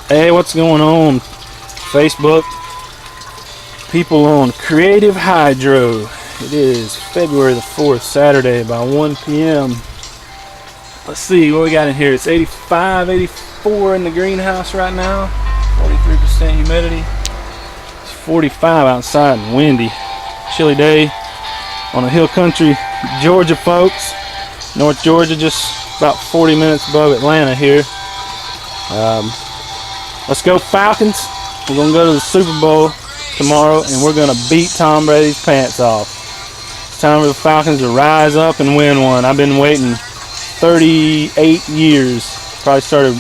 Hey, what's going on, Facebook? People on Creative Hydro. It is February the 4th, Saturday, by 1 p.m. Let's see what we got in here. It's 85, 84 in the greenhouse right now. 43% humidity. It's 45 outside and windy. Chilly day on a hill country, Georgia, folks. North Georgia, just about 40 minutes above Atlanta here. Let's go Falcons. We're going to go to the Super Bowl tomorrow, and we're going to beat Tom Brady's pants off. It's time for the Falcons to rise up and win one. I've been waiting 38 years. Probably started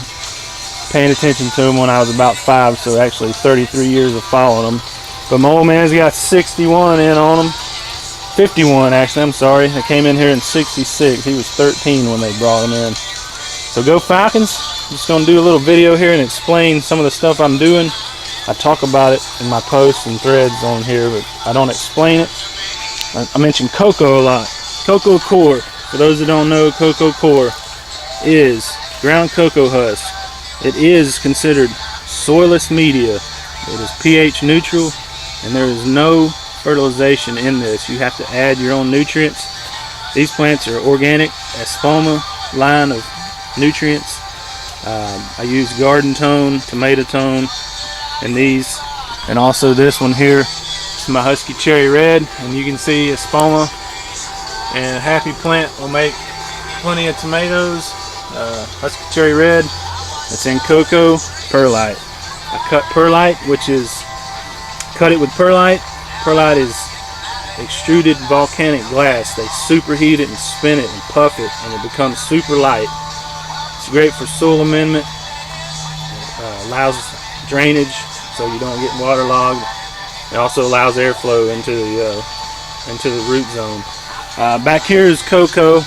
paying attention to them when I was about 5, so actually 33 years of following them. But my old man's got 61 in on them. 51, actually, I'm sorry. I came in here in 66. He was 13 when they brought him in. So go Falcons. I'm just going to do a little video here and explain some of the stuff I'm doing. I talk about it in my posts and threads on here, but I don't explain it. I mention cocoa a lot. Cocoa coir. For those that don't know, cocoa coir is ground cocoa husk. It is considered soilless media. It is pH neutral, and there is no fertilization in this. You have to add your own nutrients. These plants are organic, Espoma line of nutrients. I use garden tone, tomato tone, and these, and also this one here. It's my Husky Cherry Red, and you can see Espoma and a happy plant will make plenty of tomatoes. Husky Cherry Red, it's in cocoa perlite. I cut perlite, cut it with perlite. Perlite is extruded volcanic glass. They superheat it and spin it and puff it, and it becomes super light. It's great for soil amendment. It allows drainage so you don't get waterlogged. It also allows airflow into the root zone. Back here is cocoa.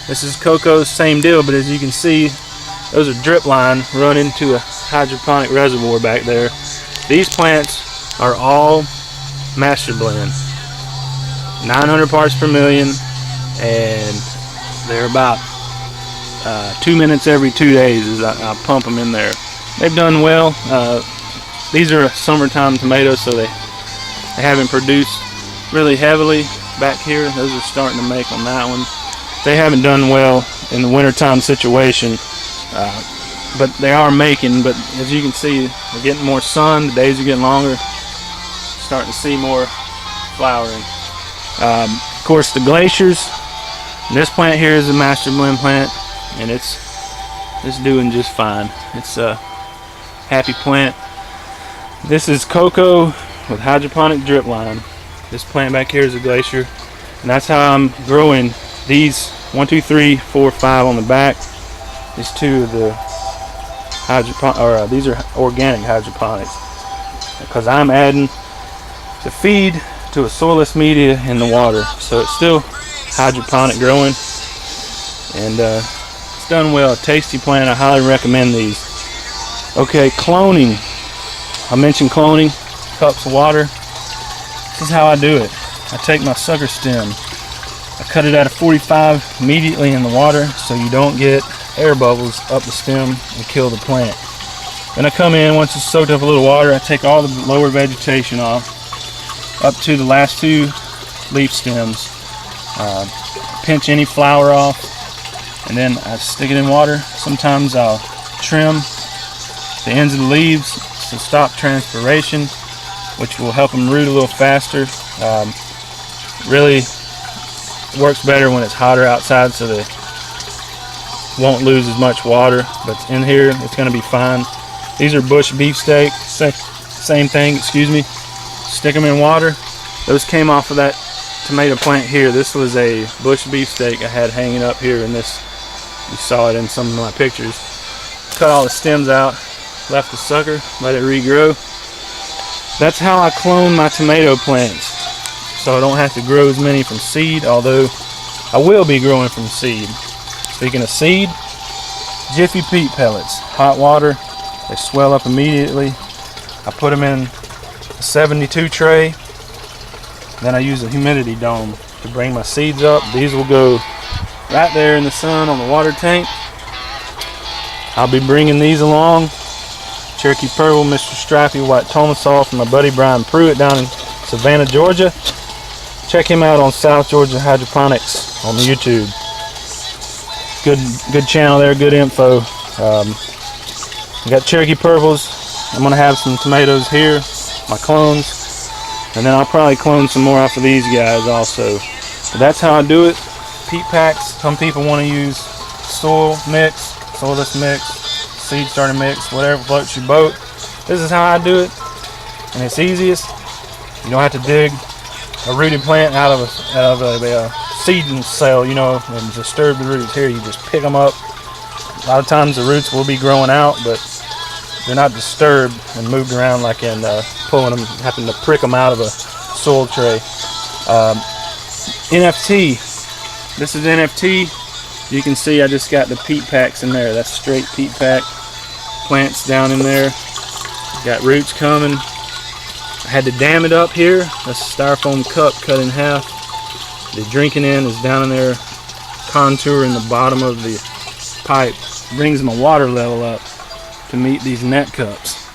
This is cocoa, same deal, but as you can see, those are drip line run into a hydroponic reservoir back there. These plants are all master blend, 900 parts per million, and they're about 2 minutes every 2 days as I pump them in there. They've done well. These are summertime tomatoes, so they haven't produced really heavily back here. Those are starting to make on that one. They haven't done well in the wintertime situation, but they are making. But as you can see, they're getting more sun. The days are getting longer. Starting to see more flowering. Of course, the glaciers. This plant here is a master blend plant, and it's doing just fine. It's a happy plant. This is cocoa with hydroponic drip line. This plant back here is a glacier, and that's how I'm growing these 1, 2, 3, 4, 5 on the back. These two of the these are organic hydroponics, because I'm adding the feed to a soilless media in the water, so it's still hydroponic growing, and it's done well. Tasty plant. I highly recommend these. Okay, cloning. I mentioned cloning. Cups of water. This is how I do it. I take my sucker stem, I cut it at a 45 immediately in the water so you don't get air bubbles up the stem and kill the plant. Then I come in, once it's soaked up a little water, I take all the lower vegetation off up to the last 2 leaf stems, pinch any flower off, and then I stick it in water. Sometimes I'll trim the ends of the leaves to stop transpiration, which will help them root a little faster. Really works better when it's hotter outside, so they won't lose as much water, but in here it's going to be fine. These are bush beefsteak, same thing, excuse me. Stick them in water. Those came off of that tomato plant here. This was a bush beefsteak I had hanging up here in this. You saw it in some of my pictures. Cut all the stems out, left the sucker, let it regrow. That's how I clone my tomato plants, so I don't have to grow as many from seed, although I will be growing from seed. Speaking of seed, Jiffy peat pellets, hot water, they swell up immediately. I put them in a 72 tray, then I use a humidity dome to bring my seeds up. These will go right there in the sun on the water tank. I'll be bringing these along Cherokee Purple, Mr. Stripey, White Tomasol from my buddy Brian Pruitt down in Savannah, Georgia. Check him out on South Georgia Hydroponics on YouTube. Good channel there, good info. We got Cherokee Purples. I'm gonna have some tomatoes here, my clones, and then I'll probably clone some more off of these guys also. But that's how I do it. Peat packs. Some people want to use soil mix, soilless mix, seed starter mix, whatever floats your boat. This is how I do it, and it's easiest. You don't have to dig a rooted plant out of a seeding cell, you know, and disturb the roots. Here, you just pick them up. A lot of times the roots will be growing out, but they're not disturbed and moved around like in pulling them, having to prick them out of a soil tray. NFT. This is NFT. You can see I just got the peat packs in there. That's straight peat pack. Plants down in there. Got roots coming. I had to dam it up here. That's a styrofoam cup cut in half. The drinking in is down in there, contouring the bottom of the pipe. Brings my water level up to meet these net cups.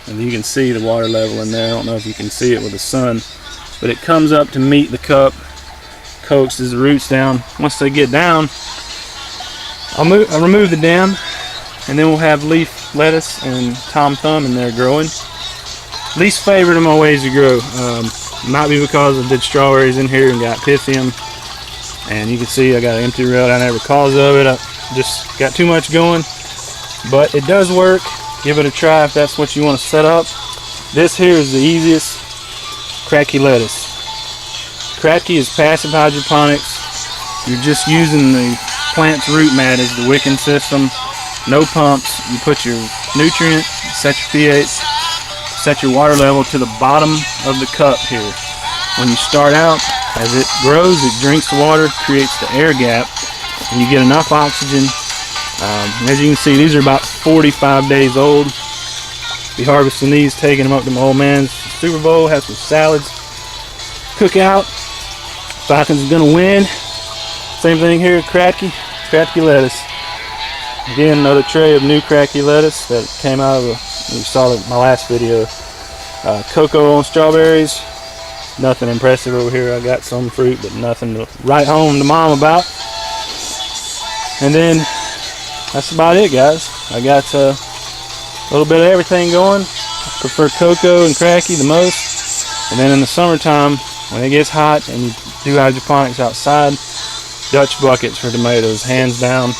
And you can see the water level in there. I don't know if you can see it with the sun, but it comes up to meet the cup, coaxes the roots down. Once they get down, I'll remove the dam, and then we'll have leaf lettuce and tom thumb in there growing. Least favorite of my ways to grow. Might be because I did strawberries in here and got Pythium, and you can see I got an empty rail down there because of it. I just got too much going, but it does work. Give it a try if that's what you want to set up. This here is the easiest. Cracky lettuce. Cracky is passive hydroponics. You're just using the plant's root mat as the wicking system. No pumps. You put your nutrient, set your pH, set your water level to the bottom of the cup here. When you start out, as it grows, it drinks the water, creates the air gap, and you get enough oxygen. As you can see, these are about 45 days old. Be harvesting these, taking them up to my old man's Super Bowl, have some salads, cook out. Falcons are gonna win. Same thing here, cracky lettuce. Again, another tray of new cracky lettuce that came out of you saw my last video. Cocoa on strawberries. Nothing impressive over here. I got some fruit, but nothing to write home to mom about. And then that's about it, guys. I got a little bit of everything going. I prefer cocoa and cracky the most. And then in the summertime, when it gets hot and you do hydroponics outside, Dutch buckets for tomatoes, hands down.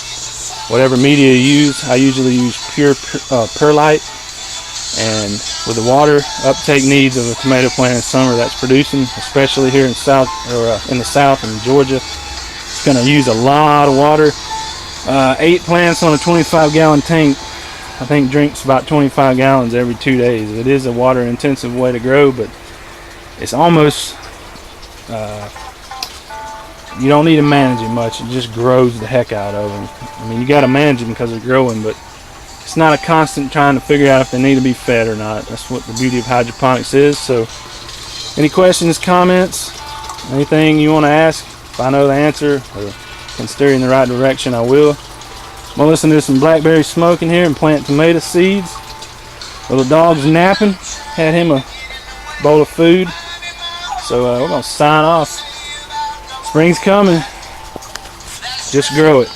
Whatever media you use, I usually use pure perlite. And with the water uptake needs of a tomato plant in summer that's producing, especially here in in the south in Georgia, it's going to use a lot of water. 8 plants on a 25-gallon tank, I think, drinks about 25 gallons every 2 days. It is a water intensive way to grow, but it's almost you don't need to manage it much. It just grows the heck out of them. I mean, you got to manage them because they're growing, but it's not a constant trying to figure out if they need to be fed or not. That's what the beauty of hydroponics is. So any questions, comments, anything you want to ask, if I know the answer or can steer you in the right direction, I will. I'm going to listen to some blackberry smoke in here and plant tomato seeds. Little dog's napping. Had him a bowl of food. So we're going to sign off. Spring's coming. Just grow it.